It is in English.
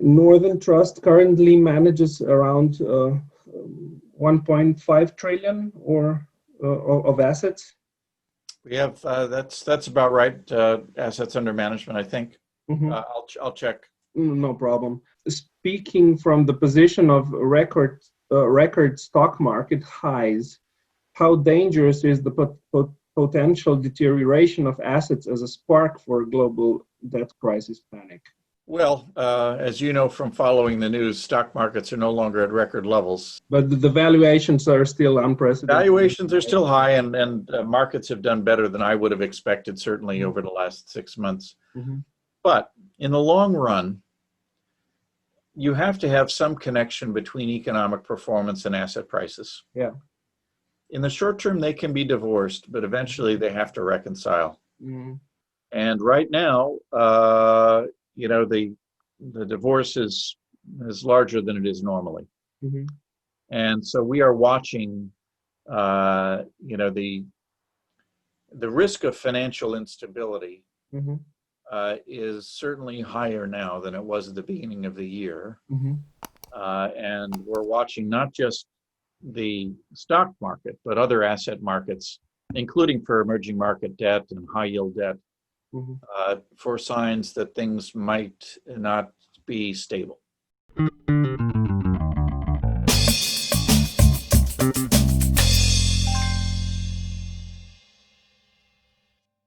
Northern Trust currently manages around 1.5 trillion of assets. We have that's about right. Assets under management, I think. Mm-hmm. I'll check. No problem. Speaking from the position of record stock market highs, how dangerous is the potential deterioration of assets as a spark for global debt crisis panic? Well, as you know from following the news, stock markets are no longer at record levels. But the valuations are still unprecedented. Valuations are still high, and markets have done better than I would have expected, certainly over the last 6 months. Mm-hmm. But in the long run, you have to have some connection between economic performance and asset prices. Yeah. In the short term, they can be divorced, but eventually they have to reconcile. Mm-hmm. And right now, the divorce is larger than it is normally. Mm-hmm. And so we are watching, the risk of financial instability Mm-hmm. is certainly higher now than it was at the beginning of the year. Mm-hmm. And we're watching not just the stock market, but other asset markets, including for emerging market debt and high yield debt, Mm-hmm. for signs that things might not be stable.